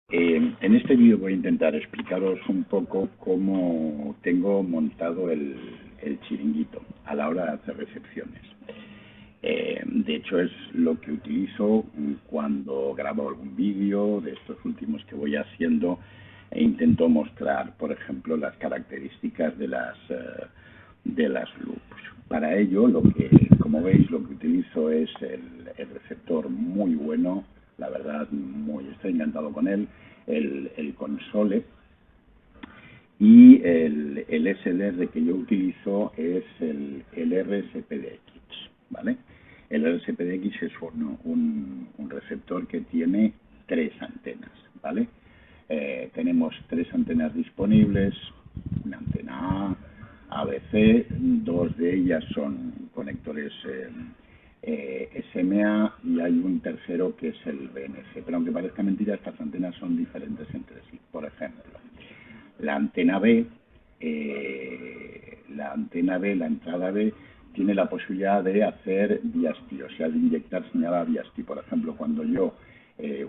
En este vídeo voy a intentar explicaros un poco cómo tengo montado el chiringuito a la hora de hacer recepciones. De hecho, es lo que utilizo cuando grabo algún vídeo de estos últimos que voy haciendo e intento mostrar, por ejemplo, las características de las loops. Para ello, como veis, lo que utilizo es el receptor muy bueno, la verdad, estoy encantado con él, el console, y el SLR que yo utilizo es el RSPDX, ¿vale? El RSPDX es un receptor que tiene 3 antenas, ¿vale? Tenemos 3 antenas disponibles, una antena A, ABC, 2 de ellas son conectores SMA y hay un tercero que es el BNC, pero aunque parezca mentira, estas antenas son diferentes entre sí. Por ejemplo, la antena B, la entrada B, tiene la posibilidad de hacer VST, o sea, de inyectar señal a VST. Por ejemplo, cuando yo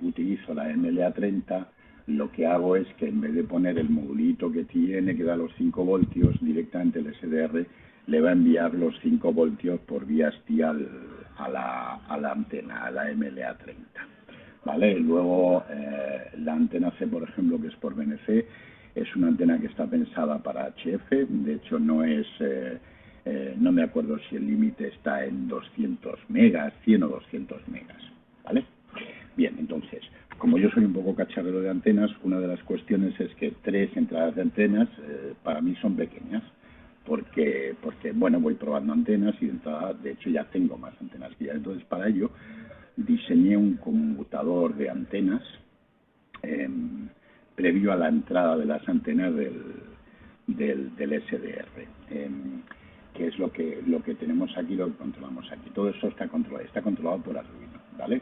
utilizo la MLA30, lo que hago es que en vez de poner el modulito que tiene, que da los 5 voltios, directamente el SDR le va a enviar los 5 voltios por VST a la antena, a la MLA30. ¿Vale? Luego, la antena C, por ejemplo, que es por BNC, es una antena que está pensada para HF, de hecho no me acuerdo si el límite está en 200 megas, 100 o 200 megas, ¿vale? Bien, entonces, como yo soy un poco cacharrero de antenas, una de las cuestiones es que 3 entradas de antenas para mí son pequeñas, porque bueno, voy probando antenas y de entrada, de hecho, ya tengo más antenas que ya. Entonces, para ello, diseñé un conmutador de antenas previo a la entrada de las antenas del SDR, que es lo que tenemos aquí, lo que controlamos aquí. Todo eso está controlado por Arduino, ¿vale?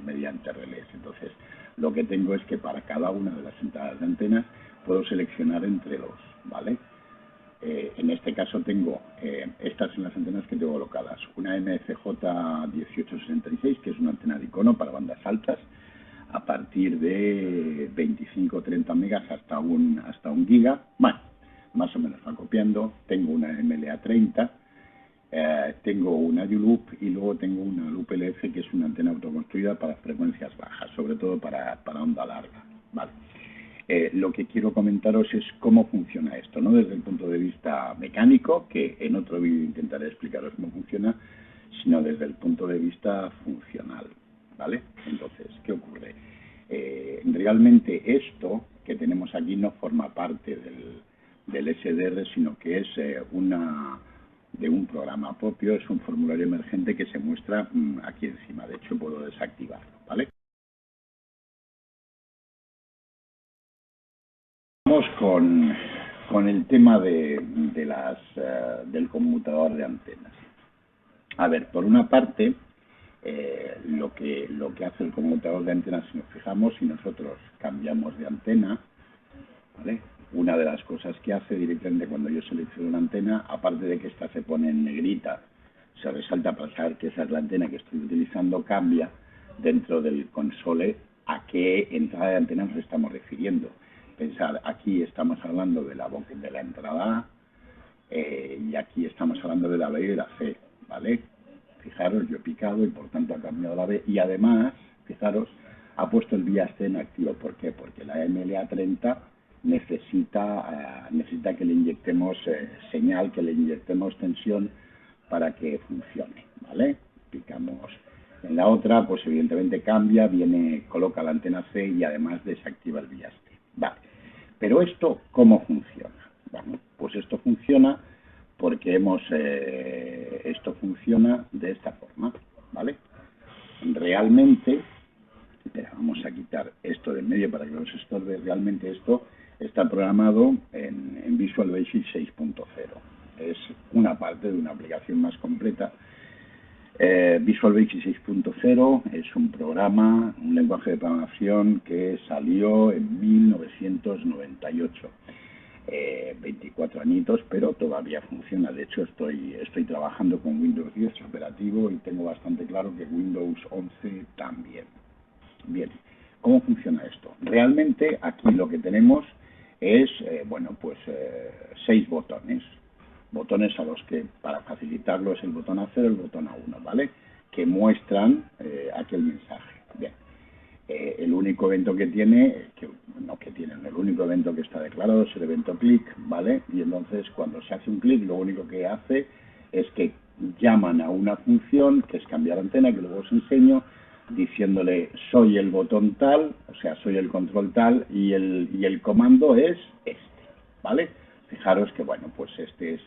Mediante relés. Entonces, lo que tengo es que para cada una de las entradas de antenas puedo seleccionar entre 2, ¿vale? En este caso tengo, estas son las antenas que tengo colocadas, una MFJ 1866, que es una antena de icono para bandas altas, a partir de 25 o 30 megas hasta un giga, bueno, más o menos va copiando. Tengo una MLA30, tengo una U-Loop y luego tengo una Loop LF, que es una antena autoconstruida para frecuencias bajas, sobre todo para onda larga, ¿vale? Lo que quiero comentaros es cómo funciona esto, no desde el punto de vista mecánico, que en otro vídeo intentaré explicaros cómo funciona, sino desde el punto de vista funcional, ¿vale? Entonces, ¿qué ocurre? Realmente esto que tenemos aquí no forma parte del SDR, sino que es de un programa propio, es un formulario emergente que se muestra aquí encima. De hecho, puedo desactivarlo, ¿vale? Vamos con el tema del conmutador de antenas. A ver, por una parte, lo que hace el conmutador de antenas, si nos fijamos, si nosotros cambiamos de antena, ¿vale? Una de las cosas que hace directamente cuando yo selecciono una antena, aparte de que esta se pone en negrita, se resalta para saber que esa es la antena que estoy utilizando, cambia dentro del console a qué entrada de antena nos estamos refiriendo. Pensad, aquí estamos hablando de la entrada A, y aquí estamos hablando de la B y de la C, ¿vale? Fijaros, yo he picado y por tanto ha cambiado la B, y además, fijaros, ha puesto el VST en activo. ¿Por qué? Porque la MLA30 necesita que le inyectemos señal, que le inyectemos tensión para que funcione, ¿vale? Picamos en la otra, pues evidentemente cambia, coloca la antena C y además desactiva el VST, ¿vale? Pero esto, ¿cómo funciona? Bueno, pues esto funciona porque esto funciona de esta forma, ¿vale? Realmente, vamos a quitar esto de en medio para que no se estorbe. Realmente esto está programado en Visual Basic 6.0. Es una parte de una aplicación más completa. Visual Basic 6.0 es un programa, un lenguaje de programación que salió en 1998. 24 añitos, pero todavía funciona. De hecho, estoy trabajando con Windows 10 operativo y tengo bastante claro que Windows 11 también. Bien, ¿Cómo funciona esto? Realmente aquí lo que tenemos es, 6 botones. Botones a los que, para facilitarlo, es el botón A0 y el botón A1, ¿vale? Que muestran aquel mensaje. Bien. El único evento que tiene, el único evento que está declarado es el evento click, ¿vale? Y entonces cuando se hace un clic, lo único que hace es que llaman a una función, que es cambiar antena, que luego os enseño, diciéndole soy el botón tal, o sea, soy el control tal, y el comando es este, ¿vale? Fijaros que, bueno, pues este es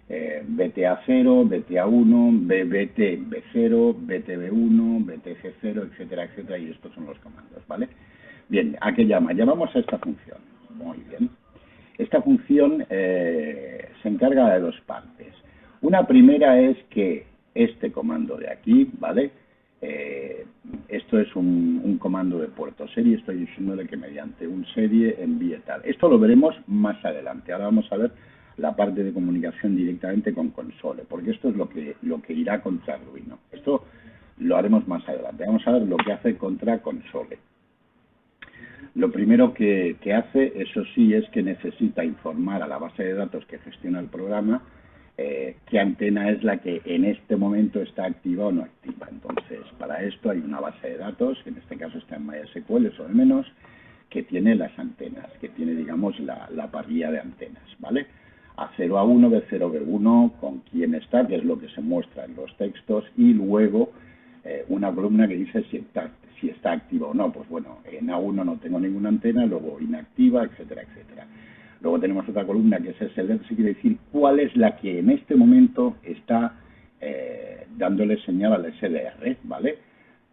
BTA0, BTA1, BT B0, BTB1, BTG0, etcétera, etcétera, y estos son los comandos, ¿vale? Bien, ¿a qué llama? Llamamos a esta función. Muy bien. Esta función se encarga de 2 partes. Una primera es que este comando de aquí, ¿vale? Esto es un comando de puerto serie, estoy diciéndole que mediante un serie envíe tal. Esto lo veremos más adelante. Ahora vamos a ver la parte de comunicación directamente con console, porque esto es lo que irá contra Arduino. Esto lo haremos más adelante. Vamos a ver lo que hace contra console. Lo primero que hace, eso sí, es que necesita informar a la base de datos que gestiona el programa qué antena es la que en este momento está activa o no activa. Entonces, para esto hay una base de datos, que en este caso está en MySQL, eso de menos, que tiene las antenas, que tiene, digamos, la parrilla de antenas, ¿vale? A0, A1, B0, B1, con quién está, que es lo que se muestra en los textos, y luego una columna que dice si está activa o no. Pues bueno, en A1 no tengo ninguna antena, luego inactiva, etcétera, etcétera. Luego tenemos otra columna que es SLR, que quiere decir cuál es la que en este momento está dándole señal al SLR, ¿vale?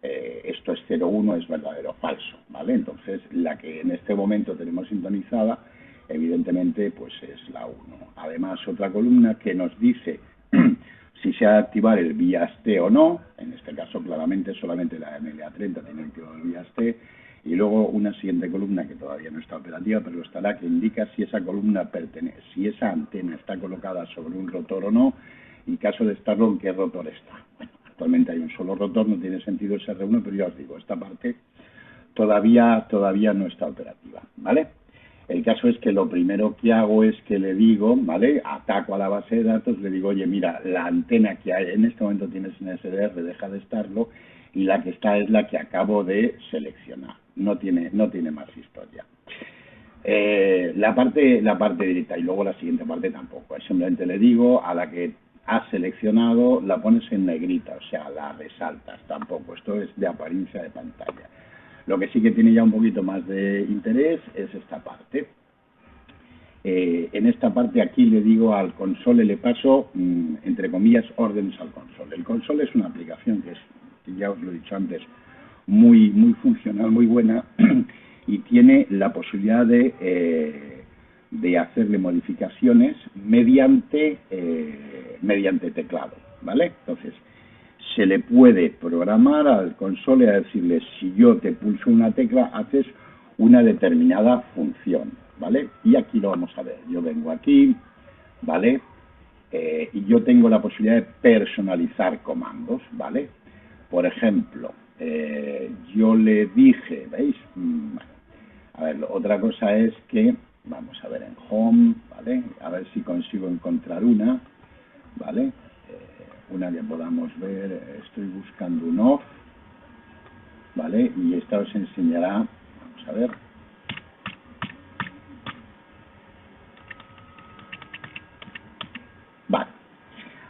Esto es 0,1, es verdadero o falso, ¿vale? Entonces, la que en este momento tenemos sintonizada, evidentemente, pues es la 1. Además, otra columna que nos dice si se ha de activar el VIA-ST o no. En este caso, claramente, solamente la MLA30 tiene activado el VIA-ST. Y luego una siguiente columna que todavía no está operativa, pero estará, que indica si esa columna si esa antena está colocada sobre un rotor o no, y caso de estarlo, en qué rotor está. Bueno, actualmente hay un solo rotor, no tiene sentido ese R1, pero ya os digo, esta parte todavía no está operativa, ¿vale? El caso es que lo primero que hago es que le digo, ¿vale? Ataco a la base de datos, le digo, oye, mira, la antena que hay en este momento tienes en SDR, deja de estarlo, y la que está es la que acabo de seleccionar. No tiene más historia. La parte directa, y luego la siguiente parte tampoco. Simplemente le digo, a la que has seleccionado, la pones en negrita, o sea, la resaltas tampoco. Esto es de apariencia de pantalla. Lo que sí que tiene ya un poquito más de interés es esta parte. En esta parte aquí le digo al console, le paso, entre comillas, órdenes al console. El console es una aplicación que ya os lo he dicho antes, muy funcional, muy buena, y tiene la posibilidad de hacerle modificaciones mediante teclado, ¿vale? Entonces, se le puede programar al console a decirle, si yo te pulso una tecla, haces una determinada función, ¿vale? Y aquí lo vamos a ver. Yo vengo aquí, ¿vale? Y yo tengo la posibilidad de personalizar comandos, ¿vale? Por ejemplo, yo le dije, ¿veis? A ver, otra cosa es que, vamos a ver en Home, ¿vale? A ver si consigo encontrar una, ¿vale? Una que podamos ver, estoy buscando un off, ¿vale? Y esta os enseñará, vamos a ver. Vale,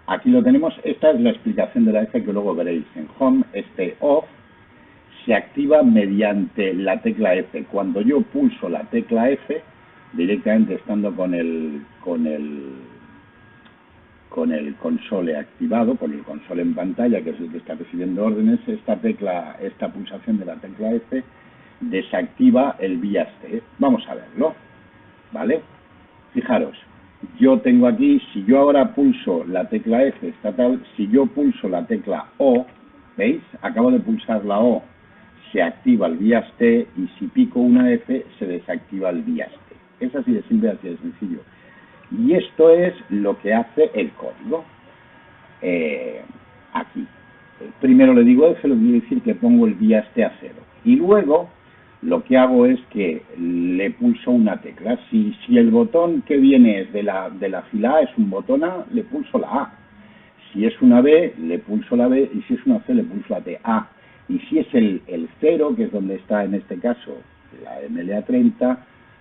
aquí lo tenemos. Esta es la explicación de la F que luego veréis en Home. Este off se activa mediante la tecla F. Cuando yo pulso la tecla F, directamente estando con el console activado, con el console en pantalla, que es el que está recibiendo órdenes, esta pulsación de la tecla F desactiva el VIA-ST. Vamos a verlo, ¿vale? Fijaros, yo tengo aquí, si yo ahora pulso la tecla F estatal, si yo pulso la tecla O, ¿veis? Acabo de pulsar la O, se activa el VIA-ST, y si pico una F, se desactiva el VIA-ST. Es así de simple, así de sencillo. Y esto es lo que hace el código. Aquí. Primero le digo F, lo que quiere decir que pongo el VIA-ST a 0. Y luego lo que hago es que le pulso una tecla. Si el botón que viene de la fila A es un botón A, le pulso la A. Si es una B, le pulso la B, y si es una C, le pulso la T. A. Y si es el 0, que es donde está en este caso la MLA30,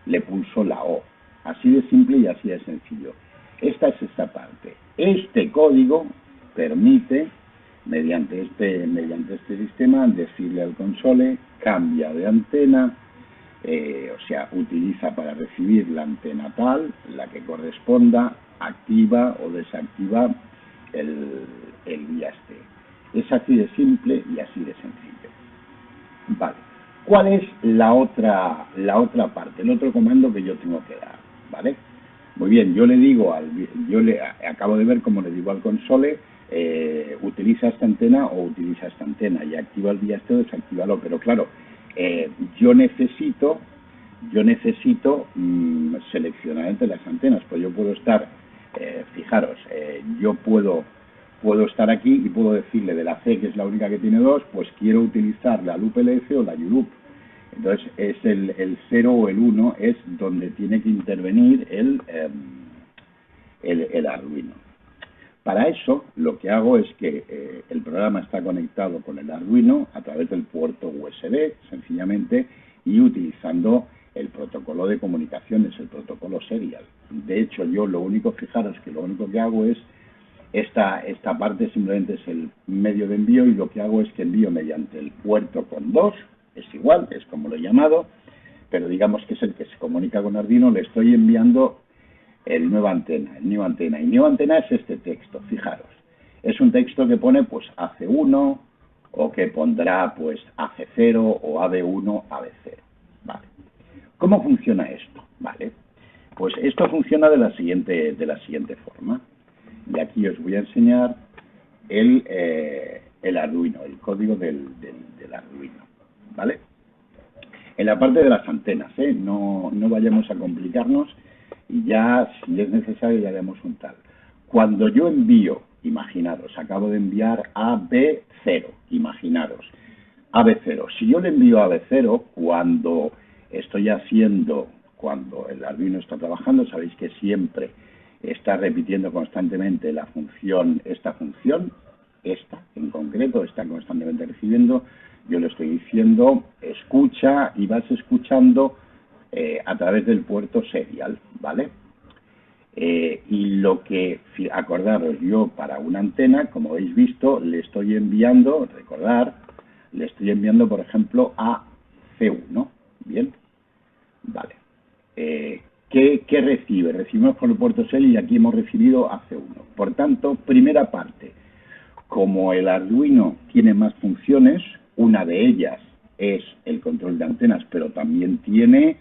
le pulso la O. Así de simple y así de sencillo. Esta es esta parte. Este código permite, mediante este sistema, decirle al console, cambia de antena, o sea, utiliza para recibir la antena tal, la que corresponda, activa o desactiva el viaste. Es así de simple y así de sencillo. Vale. ¿Cuál es la otra parte, el otro comando que yo tengo que dar? ¿Vale? Muy bien, yo acabo de ver cómo le digo al console, utiliza esta antena o utiliza esta antena, y activa el viaste o desactívalo, pero claro, yo necesito seleccionar entre las antenas, pues yo puedo estar, fijaros, yo puedo estar aquí y puedo decirle de la C, que es la única que tiene 2, pues quiero utilizar la loop LF o la ULoop. Entonces es el 0 o el 1 es donde tiene que intervenir el Arduino. Para eso lo que hago es que el programa está conectado con el Arduino a través del puerto USB, sencillamente, y utilizando el protocolo de comunicaciones, el protocolo serial. De hecho, yo fijaros que lo único que hago es esta parte simplemente es el medio de envío, y lo que hago es que envío mediante el puerto con 2, es igual, es como lo he llamado, pero digamos que es el que se comunica con Arduino, le estoy enviando el new antena. Y new antena es este texto, fijaros. Es un texto que pone pues AC1, o que pondrá pues AC0 o AB1, AB0. Vale. ¿Cómo funciona esto? Vale. Pues esto funciona de la siguiente forma. Y aquí os voy a enseñar el Arduino, el código del Arduino. ¿Vale? En la parte de las antenas, no vayamos a complicarnos, y ya, si es necesario, ya haremos un tal. Cuando yo envío, imaginaros, acabo de enviar AB0, imaginaros, AB0. Si yo le envío AB0, cuando el Arduino está trabajando, sabéis que siempre está repitiendo constantemente esta en concreto, está constantemente recibiendo. Yo le estoy diciendo, escucha, y vas escuchando a través del puerto serial, ¿vale? Y acordaros, yo para una antena, como habéis visto, le estoy enviando, por ejemplo, a C1, ¿bien? Vale. ¿Qué recibe? Recibimos por el puerto serial y aquí hemos recibido a C1. Por tanto, primera parte, como el Arduino tiene más funciones, una de ellas es el control de antenas, pero también tiene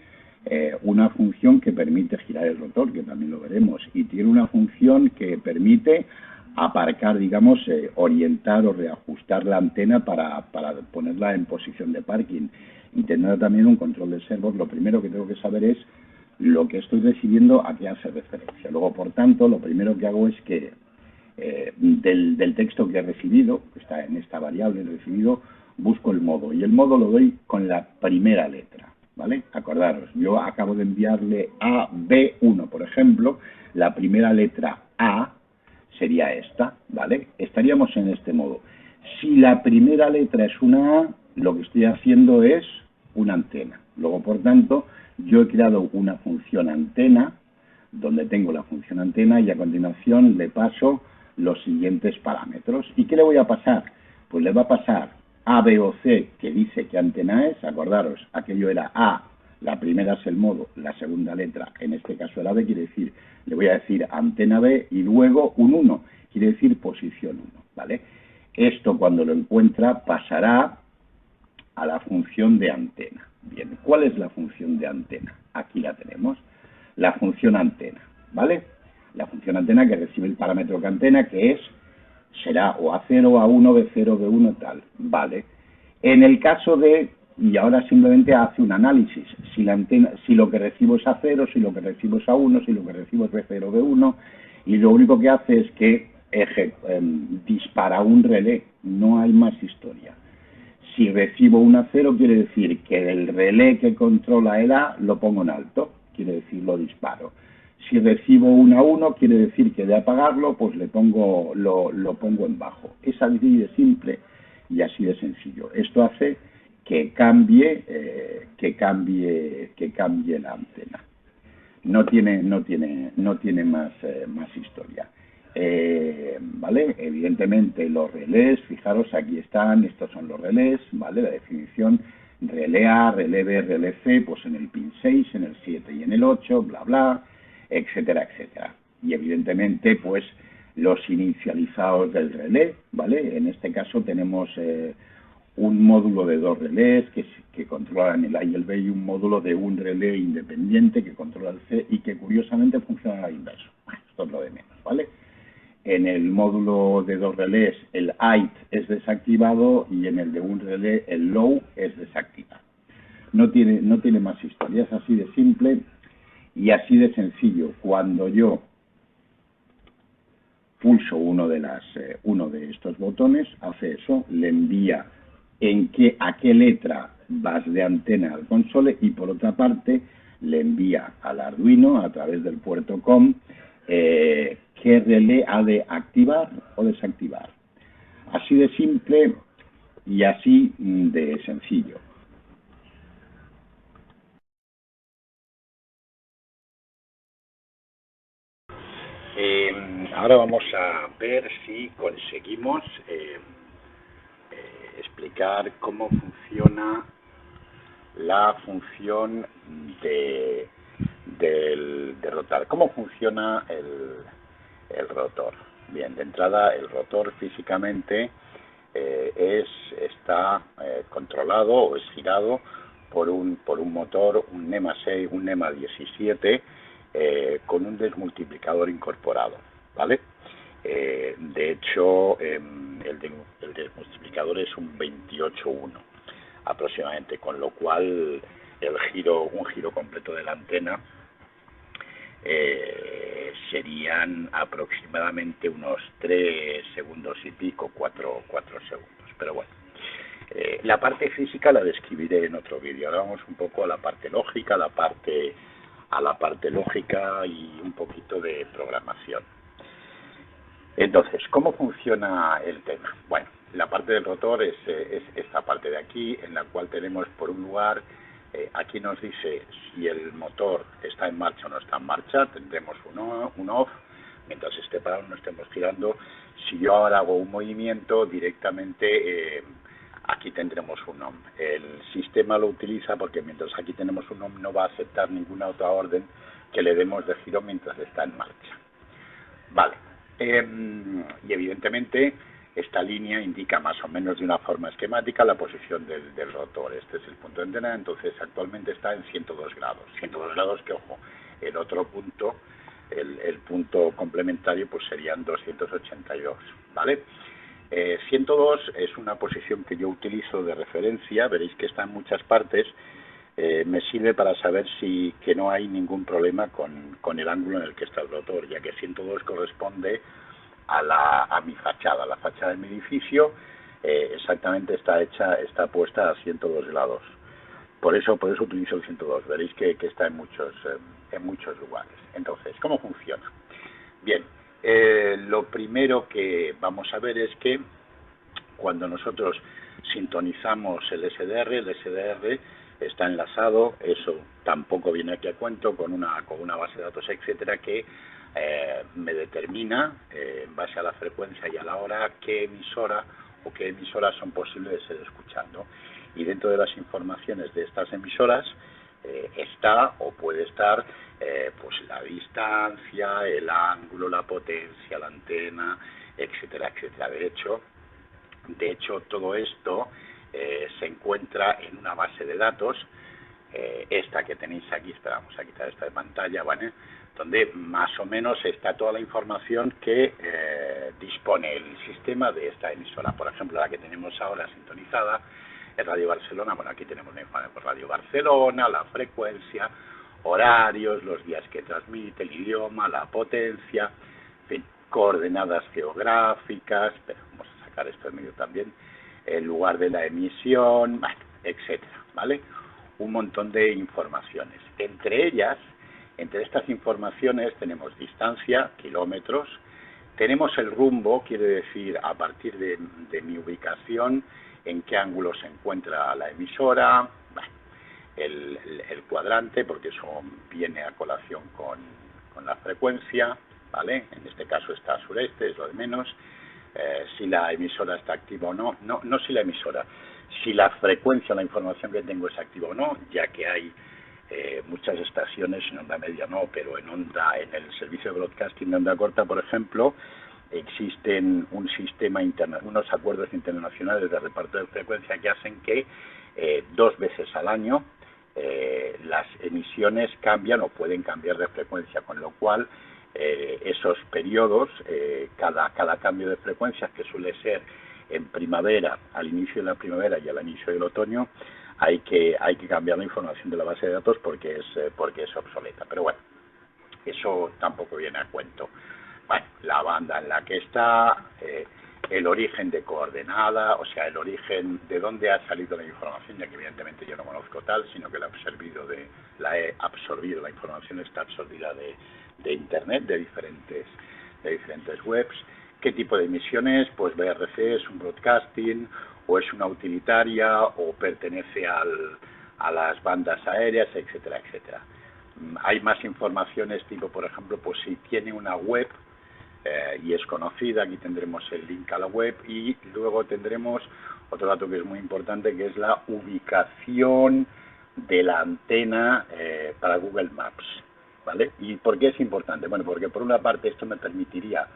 una función que permite girar el rotor, que también lo veremos, y tiene una función que permite aparcar, digamos, orientar o reajustar la antena para ponerla en posición de parking, y tendrá también un control de servos. Lo primero que tengo que saber es lo que estoy recibiendo, a qué hace referencia. Luego, por tanto, lo primero que hago es que del texto que he recibido, que está en esta variable recibido, busco el modo, y el modo lo doy con la primera letra, ¿vale? Acordaros, yo acabo de enviarle a B1, por ejemplo, la primera letra A sería esta, ¿vale? Estaríamos en este modo. Si la primera letra es una A, lo que estoy haciendo es una antena. Luego, por tanto, yo he creado una función antena, donde tengo la función antena, y a continuación le paso los siguientes parámetros. ¿Y qué le voy a pasar? Pues le va a pasar A, B o C, que dice qué antena es. Acordaros, aquello era A, la primera es el modo, la segunda letra, en este caso era B, quiere decir, le voy a decir antena B, y luego un 1, quiere decir posición 1, ¿vale? Esto, cuando lo encuentra, pasará a la función de antena. Bien, ¿cuál es la función de antena? Aquí la tenemos, la función antena, ¿vale? La función antena que recibe el parámetro que antena, que será o A0, A1, B0, B1, tal, ¿vale? En el caso y ahora simplemente hace un análisis, si lo que recibo es A0, si lo que recibo es A1, si lo que recibo es B0, B1, y lo único que hace es que dispara un relé, no hay más historia. Si recibo una 0, quiere decir que el relé que controla el A lo pongo en alto, quiere decir lo disparo. Si recibo una 1, quiere decir que de apagarlo, pues lo pongo en bajo. Es así de simple y así de sencillo. Esto hace que cambie la antena. No tiene más historia. ¿Vale? Evidentemente los relés, fijaros, aquí están, estos son los relés, ¿vale? La definición, relé A, relé B, relé C, pues en el pin 6, en el 7 y en el 8, bla, bla, etcétera, etcétera. Y evidentemente, pues, los inicializados del relé, ¿vale? En este caso tenemos un módulo de 2 relés que controlan el A y el B y un módulo de un relé independiente que controla el C y que curiosamente funciona al inverso. Bueno, esto es lo de menos, ¿vale? En el módulo de 2 relés el height es desactivado y en el de un relé el low es desactivado. No tiene más historia, es así de simple y así de sencillo. Cuando yo pulso uno de estos botones, hace eso, le envía a qué letra vas de antena al console y por otra parte le envía al Arduino a través del puerto COM qué relé ha de activar o desactivar. Así de simple y así de sencillo. Ahora vamos a ver si conseguimos explicar cómo funciona la función de rotar. ¿Cómo funciona el rotor? Bien, de entrada el rotor físicamente está controlado o es girado por un motor, un NEMA 6, un NEMA 17 con un desmultiplicador incorporado, ¿vale? De hecho, el desmultiplicador es un 28.1 aproximadamente, con lo cual un giro completo de la antena serían aproximadamente unos 3 segundos y pico, 4 segundos. Pero bueno, la parte física la describiré en otro vídeo. Ahora vamos un poco a la parte lógica, a la parte lógica y un poquito de programación. Entonces, ¿cómo funciona el tema? Bueno, la parte del rotor es esta parte de aquí, en la cual tenemos por un lugar, aquí nos dice si el motor está en marcha o no está en marcha, tendremos un off, mientras esté parado no estemos girando. Si yo ahora hago un movimiento, directamente aquí tendremos un on. El sistema lo utiliza porque mientras aquí tenemos un on no va a aceptar ninguna otra orden que le demos de giro mientras está en marcha. Vale. Y evidentemente esta línea indica más o menos de una forma esquemática la posición del rotor. Este es el punto de antena, entonces actualmente está en 102 grados. 102 grados que, ojo, el otro punto, el punto complementario, pues serían 282, ¿vale? 102 es una posición que yo utilizo de referencia, veréis que está en muchas partes. Me sirve para saber que no hay ningún problema con el ángulo en el que está el rotor, ya que 102 corresponde a mi fachada. La fachada de mi edificio exactamente está puesta a 102 grados. Por eso utilizo el 102. Veréis que está en muchos lugares. Entonces, ¿cómo funciona? Bien, lo primero que vamos a ver es que cuando nosotros sintonizamos el SDR está enlazado, eso tampoco viene aquí a cuento, con una base de datos, etcétera, que me determina, en base a la frecuencia y a la hora, qué emisora o qué emisoras son posibles de ser escuchando. Y dentro de las informaciones de estas emisoras está o puede estar pues la distancia, el ángulo, la potencia, la antena, etcétera, etcétera. De hecho, todo esto se encuentra en una base de datos, esta que tenéis aquí, vamos a quitar esta de pantalla, ¿vale? Donde más o menos está toda la información que dispone el sistema de esta emisora. Por ejemplo, la que tenemos ahora sintonizada es Radio Barcelona. Bueno, aquí tenemos la información por Radio Barcelona, la frecuencia, horarios, los días que transmite, el idioma, la potencia, en fin, coordenadas geográficas. Pero vamos a sacar esto en medio también. el lugar de la emisión, bueno, etcétera, ¿vale? Un montón de informaciones. Entre ellas, entre estas informaciones tenemos distancia, kilómetros, tenemos el rumbo, quiere decir a partir de mi ubicación, en qué ángulo se encuentra la emisora, bueno, el cuadrante, porque eso viene a colación con la frecuencia, ¿vale? En este caso está a sureste, es lo de menos. Si la emisora está activa o no, no si la emisora, si la frecuencia, la información que tengo es activa o no, ya que hay muchas estaciones en onda media no, pero en el servicio de broadcasting de onda corta, por ejemplo, existen unos acuerdos internacionales de reparto de frecuencia que hacen que 2 veces al año las emisiones cambian o pueden cambiar de frecuencia, con lo cual esos periodos, cada cambio de frecuencia, que suele ser en primavera, al inicio de la primavera y al inicio del otoño, hay que cambiar la información de la base de datos porque es obsoleta. Pero bueno, eso tampoco viene a cuento. Bueno, la banda en la que está, el origen de coordenada, o sea, el origen de dónde ha salido la información, ya que evidentemente yo no conozco tal, sino que la he absorbido, la información está absorbida de Internet, de diferentes webs. ¿Qué tipo de emisiones? Pues BRC es un broadcasting, o es una utilitaria, o pertenece a las bandas aéreas, etcétera, etcétera. Hay más informaciones, tipo, por ejemplo, pues si tiene una web y es conocida, aquí tendremos el link a la web, y luego tendremos otro dato que es muy importante, que es la ubicación de la antena para Google Maps, ¿vale? ¿Y por qué es importante? Bueno, porque por una parte esto me permitiría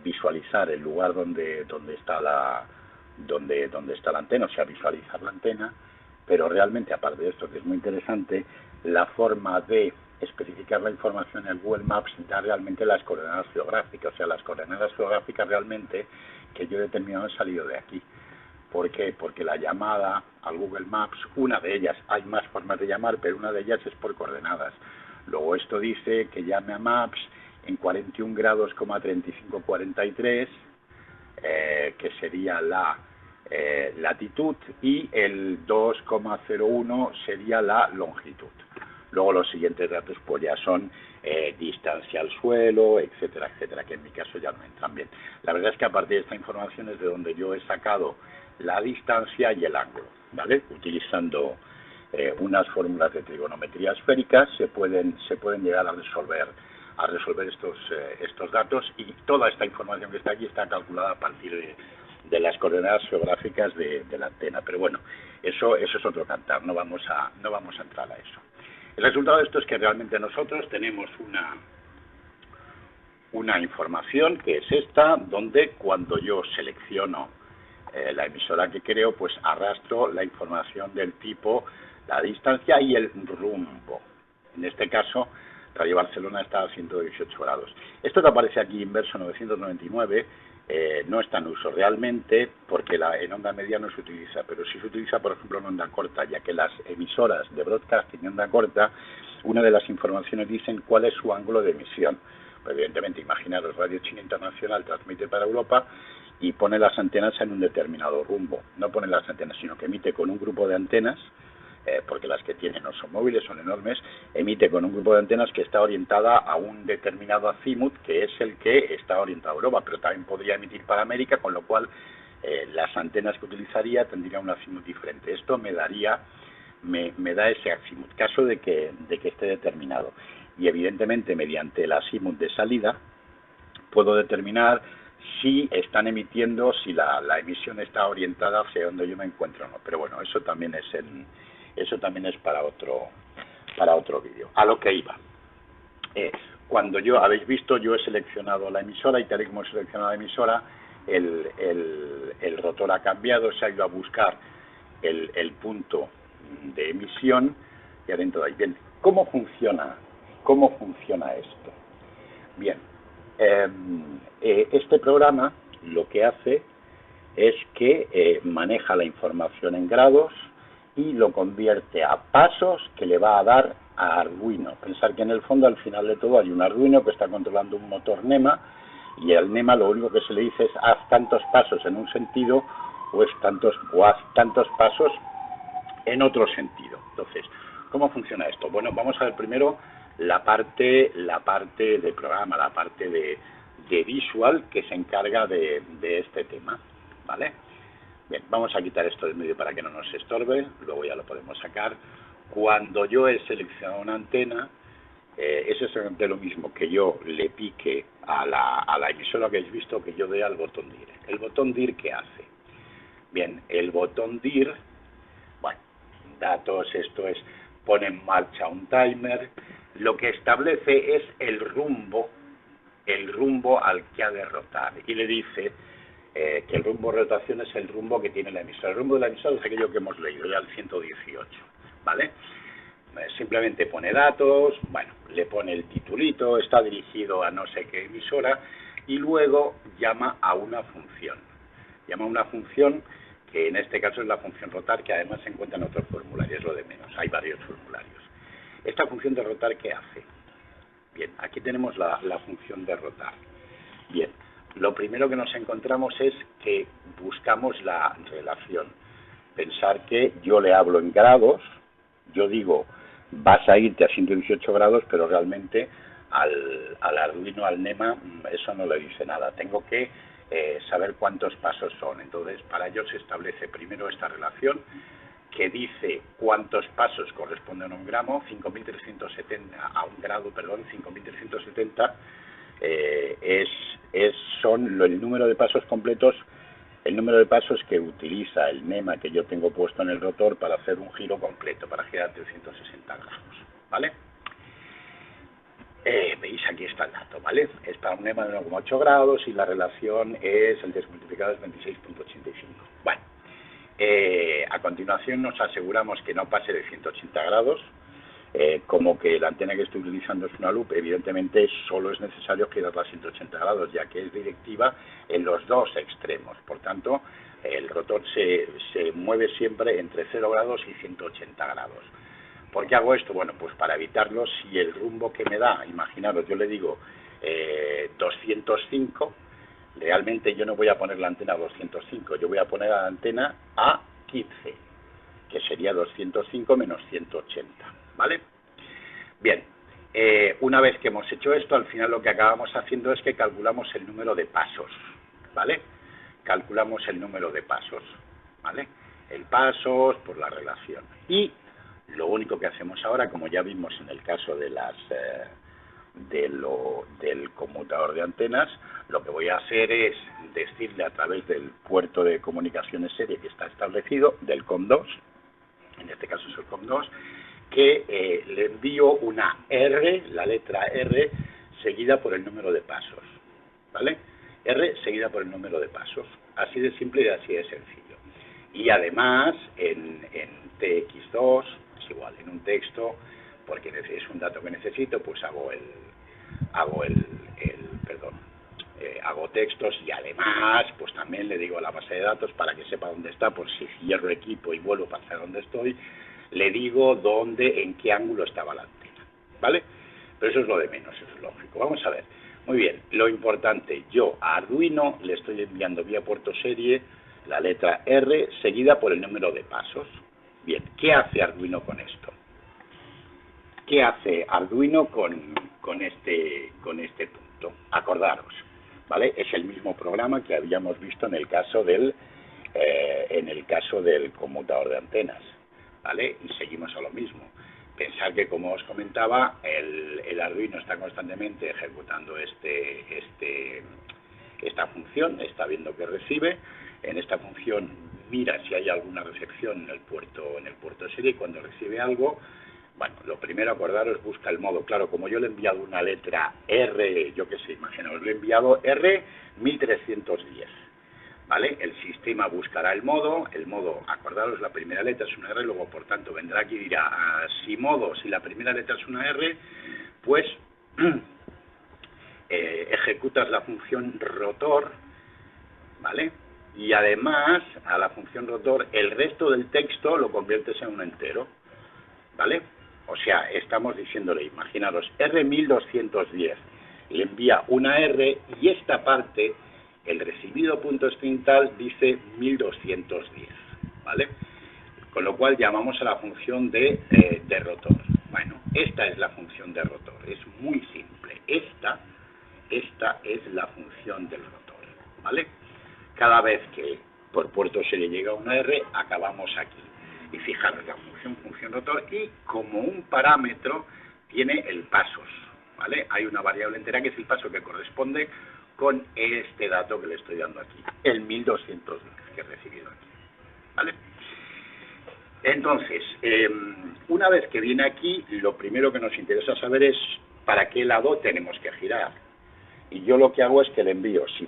visualizar el lugar donde está la antena, o sea, visualizar la antena, pero realmente, aparte de esto, que es muy interesante, la forma de especificar la información en el Google Maps da realmente las coordenadas geográficas, o sea, las coordenadas geográficas realmente que yo he determinado han salido de aquí. ¿Por qué? Porque la llamada al Google Maps, una de ellas, hay más formas de llamar, pero una de ellas es por coordenadas. Luego esto dice que llame a Maps en 41 grados, 3543, que sería la latitud, y el 2,01 sería la longitud. Luego los siguientes datos pues ya son distancia al suelo, etcétera, etcétera, que en mi caso ya no entran bien. La verdad es que a partir de esta información es de donde yo he sacado la distancia y el ángulo, ¿vale? Utilizando unas fórmulas de trigonometría esféricas se pueden llegar a resolver estos datos, y toda esta información que está aquí está calculada a partir de las coordenadas geográficas de la antena. Pero bueno, eso es otro cantar, no vamos a entrar a eso. El resultado de esto es que realmente nosotros tenemos una información que es esta, donde cuando yo selecciono la emisora que creo, pues arrastro la información del tipo, la distancia y el rumbo. En este caso, Radio Barcelona está a 118 grados. Esto que aparece aquí inverso 999 no está en uso realmente, porque en onda media no se utiliza, pero sí se utiliza, por ejemplo, en onda corta, ya que las emisoras de broadcasting en onda corta, una de las informaciones dicen cuál es su ángulo de emisión. Pues evidentemente, imaginaros, Radio China Internacional transmite para Europa y pone las antenas en un determinado rumbo. No pone las antenas, sino que emite con un grupo de antenas, porque las que tiene no son móviles, son enormes, emite con un grupo de antenas que está orientada a un determinado azimut, que es el que está orientado a Europa, pero también podría emitir para América, con lo cual las antenas que utilizaría tendrían un azimut diferente. Esto me da ese azimut, caso de que esté determinado. Y evidentemente, mediante el azimut de salida, puedo determinar si están emitiendo, si la emisión está orientada hacia donde yo me encuentro o no. Pero bueno, eso también es para otro vídeo. A lo que iba. Cuando habéis visto, yo he seleccionado la emisora, y tal y como he seleccionado la emisora, el rotor ha cambiado, se ha ido a buscar el punto de emisión, y adentro de ahí. Bien, ¿cómo funciona esto? Bien, este programa lo que hace es que maneja la información en grados y lo convierte a pasos que le va a dar a Arduino. Pensar que en el fondo, al final de todo, hay un Arduino que está controlando un motor NEMA, y al NEMA lo único que se le dice es haz tantos pasos en un sentido o haz tantos pasos en otro sentido. Entonces, ¿cómo funciona esto? Bueno, vamos a ver primero la parte de programa, la parte de visual que se encarga de este tema, ¿vale? Bien, vamos a quitar esto del medio para que no nos estorbe, luego ya lo podemos sacar. Cuando yo he seleccionado una antena, es exactamente lo mismo que yo le pique a la emisora que habéis visto, que yo dé al botón DIR. ¿El botón DIR qué hace? Bien, el botón DIR, bueno, datos, esto es, pone en marcha un timer, lo que establece es el rumbo al que ha de rotar, y le dice que el rumbo de rotación es el rumbo que tiene la emisora. El rumbo de la emisora es aquello que hemos leído, ya el 118, ¿vale? Simplemente pone datos, bueno, le pone el titulito, está dirigido a no sé qué emisora, y luego llama a una función. Llama a una función que en este caso es la función rotar, que además se encuentra en otros formularios, es lo de menos, hay varios formularios. Esta función de rotar, ¿qué hace? Bien, aquí tenemos la función de rotar. Bien, lo primero que nos encontramos es que buscamos la relación. Pensar que yo le hablo en grados, yo digo, vas a irte a 118 grados, pero realmente al Arduino, al NEMA, eso no le dice nada. Tengo que saber cuántos pasos son. Entonces, para ello se establece primero esta relación que dice cuántos pasos corresponden a un gramo, 5.370 a un grado, perdón, 5.370 son el número de pasos completos, el número de pasos que utiliza el NEMA que yo tengo puesto en el rotor para hacer un giro completo, para girar 360 grados, ¿vale? Veis, aquí está el dato, ¿vale? Es para un NEMA de 1,8 grados y la relación es el desmultiplicado es 26.85. Bueno, a continuación nos aseguramos que no pase de 180 grados, como que la antena que estoy utilizando es una loop, evidentemente solo es necesario girarla a 180 grados, ya que es directiva en los dos extremos. Por tanto, el rotor se mueve siempre entre 0 grados y 180 grados. ¿Por qué hago esto? Bueno, pues para evitarlo, si el rumbo que me da, imaginaros, yo le digo 205, realmente yo no voy a poner la antena a 205, yo voy a poner la antena a 15, que sería 205 menos 180, ¿vale? Bien, una vez que hemos hecho esto, al final lo que acabamos haciendo es que calculamos el número de pasos, ¿vale? Calculamos el número de pasos, ¿vale? El pasos por la relación. Y lo único que hacemos ahora, como ya vimos en el caso de del conmutador de antenas, lo que voy a hacer es decirle a través del puerto de comunicaciones serie que está establecido, del COM2, en este caso es el COM2, que le envío una R, la letra R, seguida por el número de pasos, ¿vale? R seguida por el número de pasos, así de simple y así de sencillo. Y además, en TX2, es igual, en un texto, porque es un dato que necesito, pues hago textos, y además pues también le digo a la base de datos para que sepa dónde está, por si cierro equipo y vuelvo para saber dónde estoy, le digo dónde, en qué ángulo estaba la antena, ¿vale? Pero eso es lo de menos, eso es lógico. Vamos a ver, muy bien, lo importante, yo a Arduino le estoy enviando vía puerto serie la letra R seguida por el número de pasos. Bien, ¿qué hace Arduino con esto? ¿Qué hace Arduino con este punto? Acordaros, ¿vale? Es el mismo programa que habíamos visto en el caso del conmutador de antenas, ¿vale? Y seguimos a lo mismo. Pensar que, como os comentaba, el Arduino está constantemente ejecutando esta función, está viendo que recibe. En esta función mira si hay alguna recepción en el puerto serie, y cuando recibe algo, bueno, lo primero, acordaros, busca el modo. Claro, como yo le he enviado una letra R, yo qué sé, imaginaos, le he enviado R 1310, ¿vale? El sistema buscará el modo, acordaros, la primera letra es una R, luego, por tanto, vendrá aquí y dirá, si la primera letra es una R, pues ejecutas la función rotor, ¿vale? Y además, a la función rotor, el resto del texto lo conviertes en un entero, ¿vale? O sea, estamos diciéndole, imaginaros, R1210, le envía una R y esta parte el recibido punto string tal dice 1210, ¿vale? Con lo cual llamamos a la función de rotor. Bueno, esta es la función de rotor, es muy simple. Esta es la función del rotor, ¿vale? Cada vez que por puerto se le llega una R, acabamos aquí. Y fijaros, la función rotor, y como un parámetro tiene el pasos, ¿vale? Hay una variable entera que es el paso que corresponde con este dato que le estoy dando aquí, el 1210 que he recibido aquí, ¿vale? Entonces, una vez que viene aquí, lo primero que nos interesa saber es para qué lado tenemos que girar. Y yo lo que hago es que le envío, si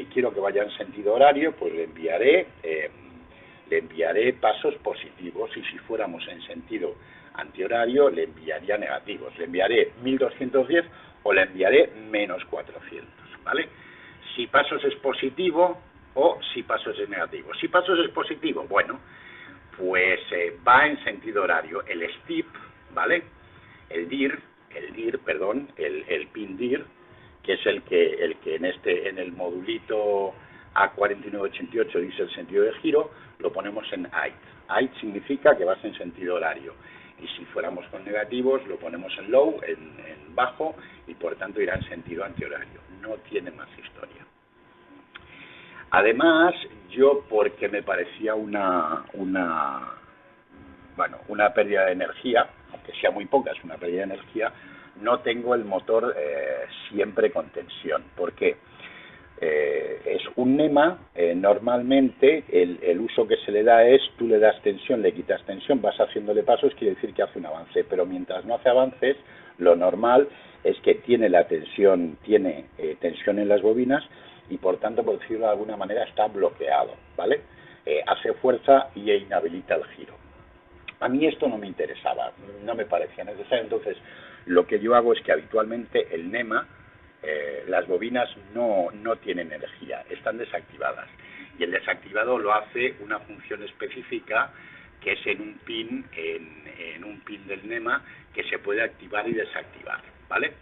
quiero que vaya en sentido horario, pues le enviaré pasos positivos, y si fuéramos en sentido antihorario, le enviaría negativos. Le enviaré 1210 o le enviaré menos 400, ¿vale? Si pasos es positivo o si pasos es negativo. Si pasos es positivo, bueno, pues va en sentido horario. El STIP, ¿vale? El pin DIR, que es el que en el modulito A4988 dice el sentido de giro, lo ponemos en AIT. AIT significa que vas en sentido horario. Y si fuéramos con negativos, lo ponemos en low, en bajo, y por tanto irá en sentido antihorario. No tiene más historia. Además, yo, porque me parecía una pérdida de energía, aunque sea muy poca, es una pérdida de energía, no tengo el motor siempre con tensión. ¿Por qué? Es un NEMA, normalmente el uso que se le da es, tú le das tensión, le quitas tensión, vas haciéndole pasos, quiere decir que hace un avance, pero mientras no hace avances, lo normal es que tiene tensión en las bobinas, y por tanto, por decirlo de alguna manera, está bloqueado, ¿vale? Hace fuerza y inhabilita el giro. A mí esto no me interesaba, no me parecía necesario. Entonces, lo que yo hago es que habitualmente el NEMA, las bobinas no tienen energía, están desactivadas. Y el desactivado lo hace una función específica, que es en un pin del NEMA, que se puede activar y desactivar, ¿vale?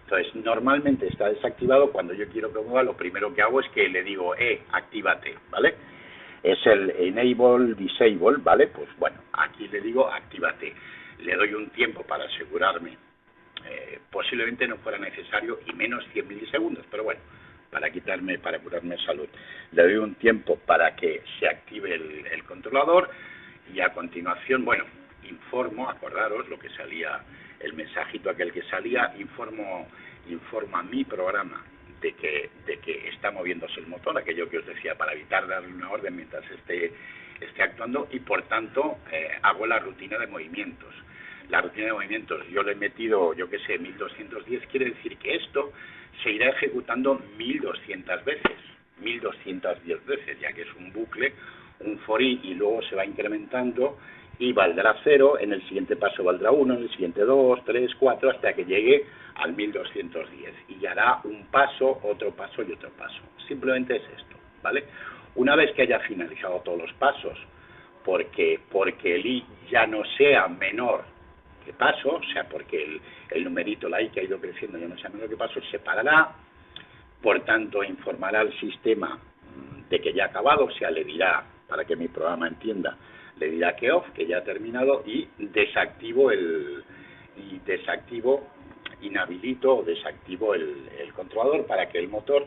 Entonces, normalmente está desactivado. Cuando yo quiero que mueva, lo primero que hago es que le digo, actívate, ¿vale? Es el enable disable, ¿vale? Pues bueno, aquí le digo, actívate. Le doy un tiempo para asegurarme. Posiblemente no fuera necesario, y menos 100 milisegundos, pero bueno, para curarme salud. Le doy un tiempo para que se active el controlador, y a continuación, bueno, acordaros lo que salía, el mensajito aquel que salía, informa a mi programa de que está moviéndose el motor, aquello que os decía, para evitar darle una orden mientras esté actuando, y por tanto hago la rutina de movimientos. La rutina de movimientos yo le he metido, 1210, quiere decir que esto se irá ejecutando 1200 veces, 1210 veces, ya que es un bucle, un for i, y luego se va incrementando, y valdrá 0, en el siguiente paso valdrá 1, en el siguiente 2, 3, 4, hasta que llegue al 1210, y hará un paso, otro paso y otro paso. Simplemente es esto, ¿vale? Una vez que haya finalizado todos los pasos, porque el i ya no sea menor que paso, o sea, porque el numerito, la i, que ha ido creciendo, ya no sea menor que paso, se parará, por tanto informará al sistema de que ya ha acabado, o sea, le dirá, para que mi programa entienda, le dirá que off, que ya ha terminado, y inhabilito o desactivo el controlador, para que el motor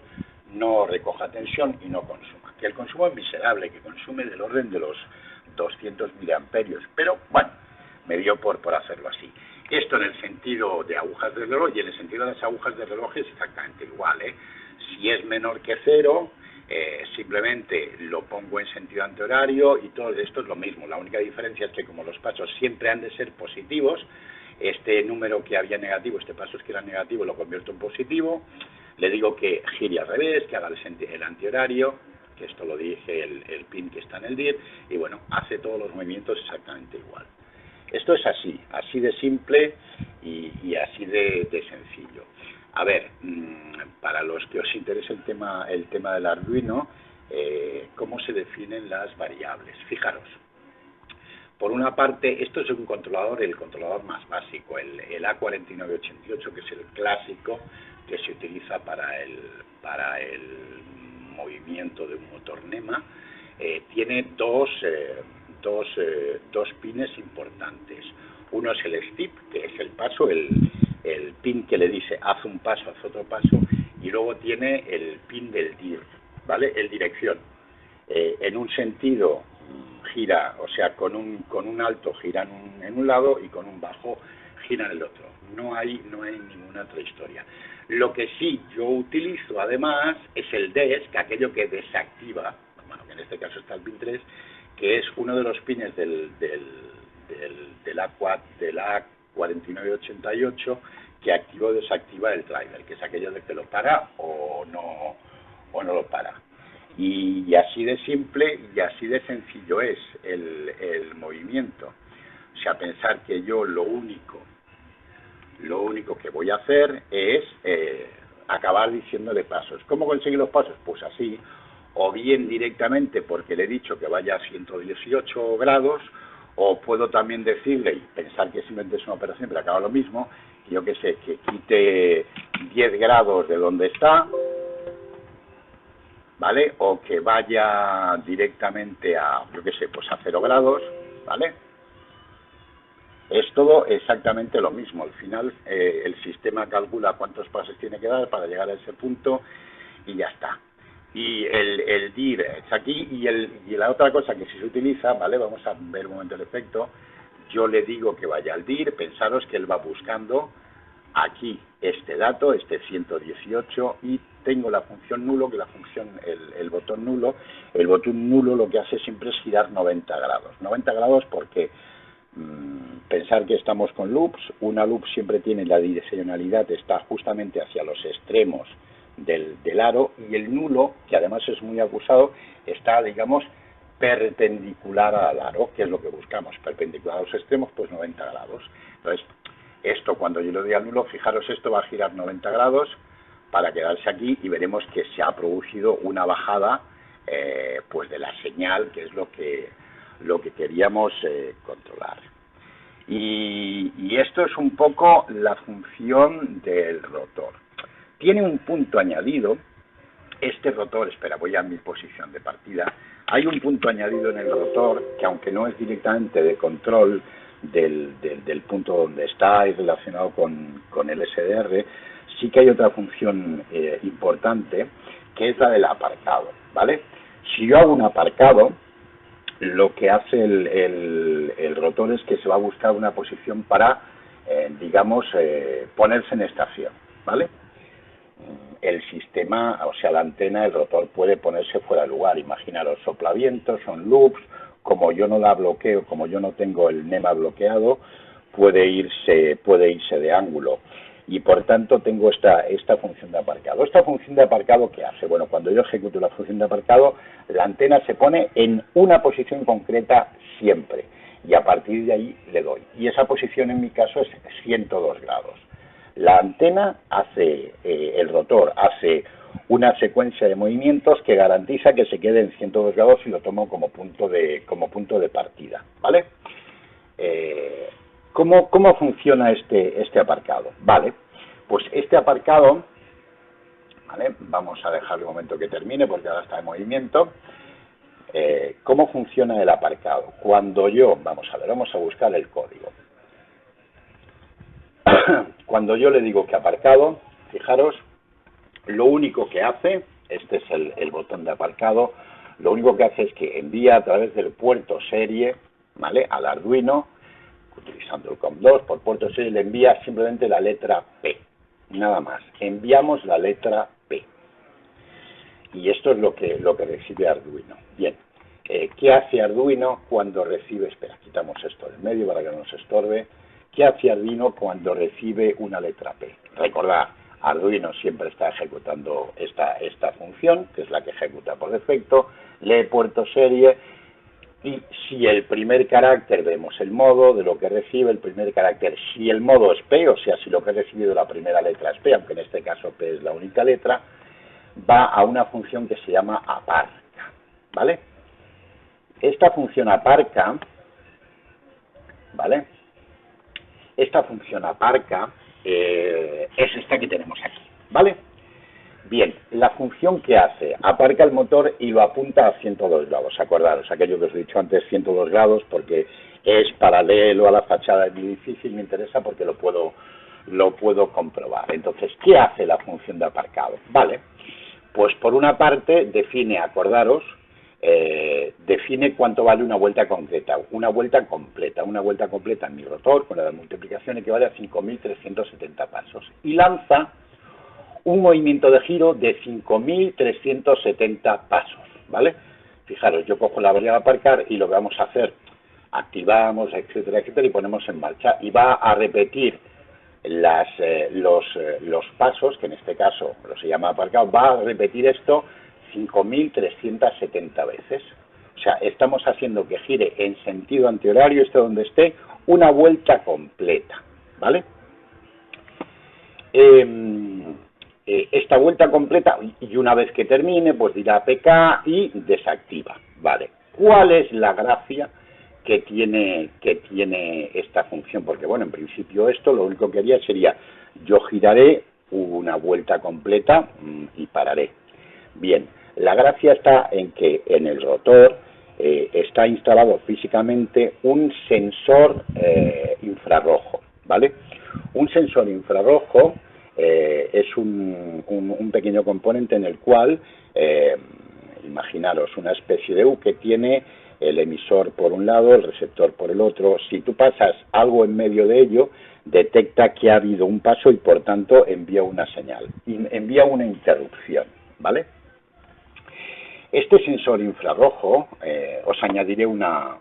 no recoja tensión y no consuma. Que el consumo es miserable, que consume del orden de los 200 miliamperios, pero bueno, me dio por hacerlo así. Esto en el sentido de agujas de reloj, y en el sentido de las agujas de reloj es exactamente igual, ¿eh? Si es menor que 0, simplemente lo pongo en sentido antihorario, y todo esto es lo mismo. La única diferencia es que, como los pasos siempre han de ser positivos, este número que había negativo, este paso es que era negativo, lo convierto en positivo. Le digo que gire al revés, que haga el antihorario, que esto lo dije, el pin que está en el DIR, y bueno, hace todos los movimientos exactamente igual. Esto es así de simple y así de sencillo. A ver, para los que os interese el tema del Arduino, ¿cómo se definen las variables? Fijaros, por una parte, esto es un controlador, el controlador más básico, el A4988, que es el clásico, que se utiliza para el movimiento de un motor NEMA, tiene dos pines importantes. Uno es el step, que es el paso, el pin que le dice haz un paso, haz otro paso, y luego tiene el pin del dir, ¿vale? El dirección. En un sentido gira, o sea, con un alto gira en un lado y con un bajo gira en el otro. No hay ninguna otra historia. Lo que sí yo utilizo además es el DESC, aquello que desactiva, bueno, que en este caso está el pin 3, que es uno de los pines del A4988 que activa o desactiva el driver, que es aquello de que lo para o no lo para. Y así de simple y así de sencillo es el movimiento. O sea, pensar que yo lo único que voy a hacer es acabar diciéndole pasos. ¿Cómo conseguir los pasos? Pues así, o bien directamente porque le he dicho que vaya a 118 grados, o puedo también decirle, y pensar que simplemente es una operación, pero acaba lo mismo, yo que sé, que quite 10 grados de donde está, ¿vale? O que vaya directamente a, yo que sé, pues a 0 grados, ¿vale? Es todo exactamente lo mismo. Al final el sistema calcula cuántos pasos tiene que dar para llegar a ese punto y ya está. Y el dir es aquí y la otra cosa que sí se utiliza, ¿vale? Vamos a ver un momento el efecto. Yo le digo que vaya al dir, pensaros que él va buscando aquí este dato, este 118, y tengo la función nulo, que la función, el botón nulo. El botón nulo lo que hace siempre es girar 90 grados. 90 grados porque pensar que estamos con loops, una loop siempre tiene la direccionalidad, está justamente hacia los extremos del aro, y el nulo, que además es muy acusado, está, digamos, perpendicular al aro, que es lo que buscamos, perpendicular a los extremos, pues 90 grados. Entonces, esto cuando yo le doy al nulo, fijaros, esto va a girar 90 grados para quedarse aquí y veremos que se ha producido una bajada pues de la señal, que es lo que queríamos controlar. Y esto es un poco la función del rotor. Tiene un punto añadido, este rotor, espera, voy a mi posición de partida. Hay un punto añadido en el rotor que, aunque no es directamente de control del punto donde está y relacionado con el SDR, sí que hay otra función importante, que es la del aparcado, ¿vale? Si yo hago un aparcado, lo que hace el rotor es que se va a buscar una posición para, digamos, ponerse en estación, ¿vale? El sistema, o sea, la antena, el rotor puede ponerse fuera de lugar. Imaginaros, soplavientos, son loops, como yo no la bloqueo, como yo no tengo el NEMA bloqueado, puede irse de ángulo. Y por tanto tengo esta función de aparcado. ¿Esta función de aparcado qué hace? Bueno, cuando yo ejecuto la función de aparcado, la antena se pone en una posición concreta siempre, y a partir de ahí le doy. Y esa posición en mi caso es 102 grados. La antena hace, el rotor hace una secuencia de movimientos que garantiza que se quede en 102 grados y lo tomo como punto de partida, ¿vale? ¿Cómo funciona este aparcado? Vale, pues este aparcado, ¿vale? Vamos a dejarle un momento que termine porque ahora está en movimiento. ¿Cómo funciona el aparcado? Cuando yo, vamos a buscar el código. Cuando yo le digo que aparcado, fijaros, lo único que hace, este es el botón de aparcado, lo único que hace es que envía a través del puerto serie, ¿vale?, al Arduino, utilizando el COM2, por puerto serie le envía simplemente la letra P, nada más. Enviamos la letra P. Y esto es lo que recibe Arduino. Bien, ¿qué hace Arduino cuando recibe? Espera, quitamos esto del medio para que no nos estorbe. ¿Qué hace Arduino cuando recibe una letra P? Recordad, Arduino siempre está ejecutando esta función, que es la que ejecuta por defecto, lee puerto serie, y si el primer carácter, vemos el modo de lo que recibe, el primer carácter, si el modo es P, o sea, si lo que he recibido la primera letra es P, aunque en este caso P es la única letra, va a una función que se llama aparca, ¿vale? Esta función aparca, ¿vale? Esta función aparca es esta que tenemos aquí, ¿vale? Bien, la función que hace, aparca el motor y lo apunta a 102 grados, acordaros, aquello que os he dicho antes, 102 grados, porque es paralelo a la fachada del edificio y me interesa porque lo puedo comprobar. Entonces, ¿qué hace la función de aparcado? Vale, pues por una parte define, acordaros, define cuánto vale una vuelta concreta, una vuelta completa en mi rotor con la multiplicación equivale a 5.370 pasos y lanza un movimiento de giro de 5.370 pasos, ¿vale? Fijaros, yo cojo la variable aparcar y lo que vamos a hacer, activamos, etcétera, etcétera, y ponemos en marcha. Y va a repetir los pasos, que en este caso lo se llama aparcado, va a repetir esto 5.370 veces. O sea, estamos haciendo que gire en sentido antihorario, esté donde esté, una vuelta completa, ¿vale? Esta vuelta completa, y una vez que termine, pues dirá APK y desactiva, ¿vale? ¿Cuál es la gracia que tiene esta función? Porque, bueno, en principio esto lo único que haría sería, yo giraré una vuelta completa y pararé. Bien, la gracia está en que en el rotor está instalado físicamente un sensor infrarrojo, ¿vale? Un sensor infrarrojo es un pequeño componente en el cual, imaginaros una especie de U que tiene el emisor por un lado, el receptor por el otro. Si tú pasas algo en medio de ello, detecta que ha habido un paso y por tanto envía una señal, envía una interrupción, ¿vale? Este sensor infrarrojo, os añadiré una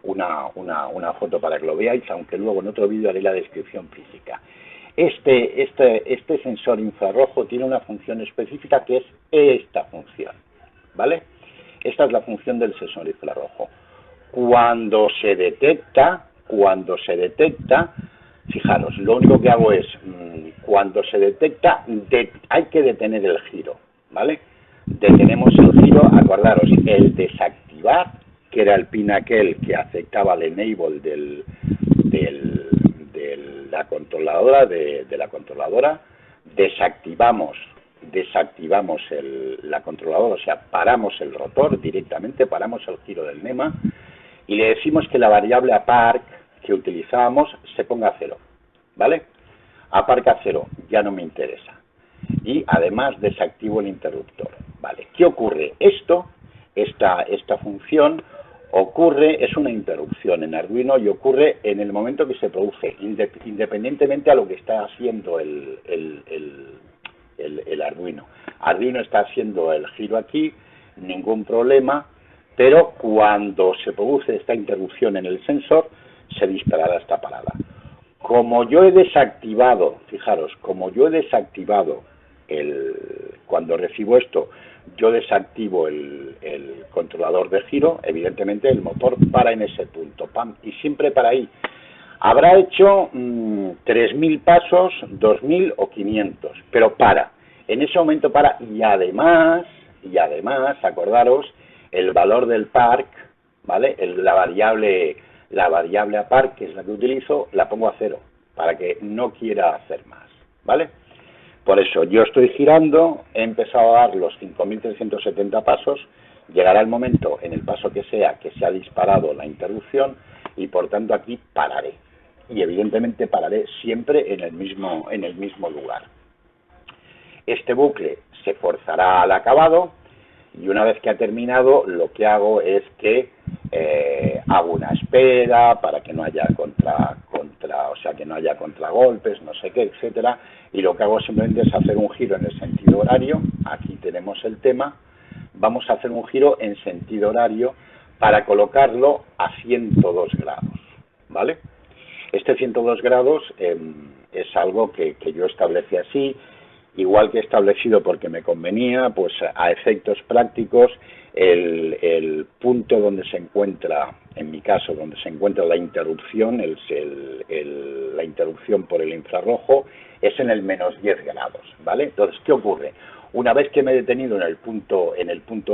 foto para que lo veáis, aunque luego en otro vídeo haré la descripción física. Este sensor infrarrojo tiene una función específica que es esta función, ¿vale? Esta es la función del sensor infrarrojo. Cuando se detecta, fijaros, lo único que hago es, cuando se detecta, hay que detener el giro, ¿vale? Detenemos el giro, acordaros, el desactivar, que era el pin aquel que afectaba al enable de la controladora, desactivamos la controladora, o sea, paramos el rotor directamente, paramos el giro del NEMA y le decimos que la variable aparc que utilizábamos se ponga a 0, ¿vale? Aparca a 0, ya no me interesa. Y además desactivo el interruptor, ¿vale? ¿Qué ocurre? Esta función es una interrupción en Arduino y ocurre en el momento que se produce, independientemente a lo que está haciendo el Arduino. Arduino está haciendo el giro aquí, ningún problema, pero cuando se produce esta interrupción en el sensor, se disparará esta parada. Como yo he desactivado, fijaros, cuando recibo esto, yo desactivo el controlador de giro, evidentemente el motor para en ese punto, ¡pam! Y siempre para ahí. Habrá hecho 3.000 pasos, 2.000 o 500, pero para. En ese momento para, y además, acordaros, el valor del park, ¿vale? La variable aparc, que es la que utilizo, la pongo a 0, para que no quiera hacer más, ¿vale? Por eso yo estoy girando, he empezado a dar los 5.370 pasos, llegará el momento en el paso que se ha disparado la interrupción y por tanto aquí pararé. Y evidentemente pararé siempre en el mismo lugar. Este bucle se forzará al acabado y una vez que ha terminado lo que hago es que hago una espera para que no haya que no haya contragolpes, no sé qué, etcétera, y lo que hago simplemente es hacer un giro en el sentido horario. Aquí tenemos el tema, vamos a hacer un giro en sentido horario para colocarlo a 102 grados, ¿vale? Este 102 grados es algo que yo establecí así, igual que he establecido porque me convenía, pues a efectos prácticos, el punto donde se encuentra, en mi caso, donde se encuentra la interrupción, la interrupción por el infrarrojo, es en el menos 10 grados, ¿vale? Entonces, ¿qué ocurre? Una vez que me he detenido en el punto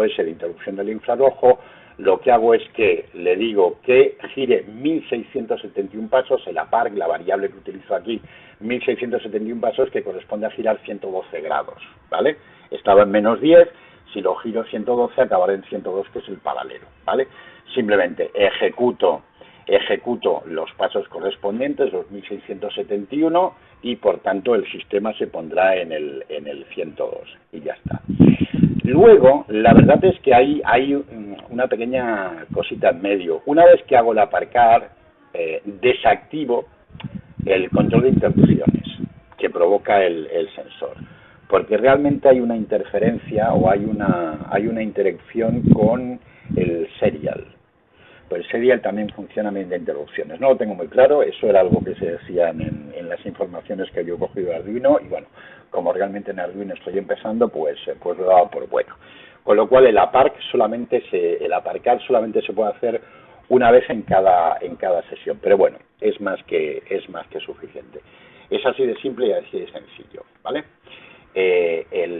S de interrupción del infrarrojo, lo que hago es que le digo que gire 1.671 pasos, el aparc, la variable que utilizo aquí, 1671 pasos, que corresponde a girar 112 grados, ¿vale? Estaba en -10, si lo giro 112 acabaré en 102, que es el paralelo, ¿vale? Simplemente ejecuto los pasos correspondientes, los 1671, y por tanto el sistema se pondrá en el 102 y ya está. Luego, la verdad es que hay una pequeña cosita en medio. Una vez que hago el aparcar, desactivo el control de interrupciones que provoca el sensor, porque realmente hay una interferencia o hay una interacción con el serial. Pues el serial también funciona mediante interrupciones. No lo tengo muy claro, eso era algo que se decían en las informaciones que yo he cogido de Arduino, y bueno, como realmente en Arduino estoy empezando, pues lo he dado por bueno. Con lo cual el aparcar solamente se puede hacer una vez en cada sesión, pero bueno, es más que suficiente. Es así de simple y así de sencillo, ¿vale? El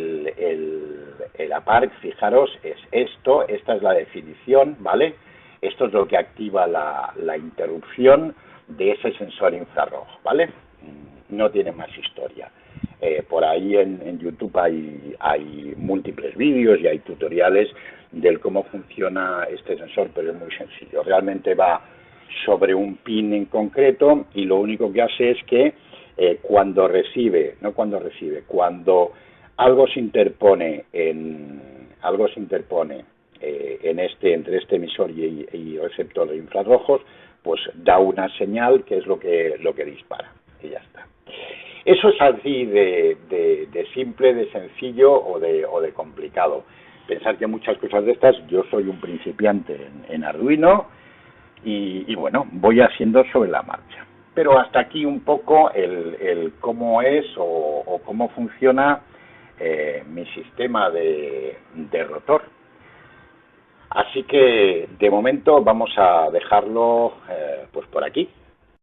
aparc, fijaros, es esto, esta es la definición, ¿vale? Esto es lo que activa la interrupción de ese sensor infrarrojo, ¿vale? No tiene más historia. Por ahí en YouTube hay múltiples vídeos y hay tutoriales del cómo funciona este sensor, pero es muy sencillo. Realmente va sobre un pin en concreto, y lo único que hace es que cuando algo se interpone entre este emisor y receptor de infrarrojos, pues da una señal que es lo que dispara, y ya está. Eso es así de simple, de sencillo o de complicado. Pensar que muchas cosas de estas, yo soy un principiante en Arduino, y bueno, voy haciendo sobre la marcha. Pero hasta aquí un poco el cómo es o cómo funciona mi sistema de rotor. Así que de momento vamos a dejarlo pues por aquí.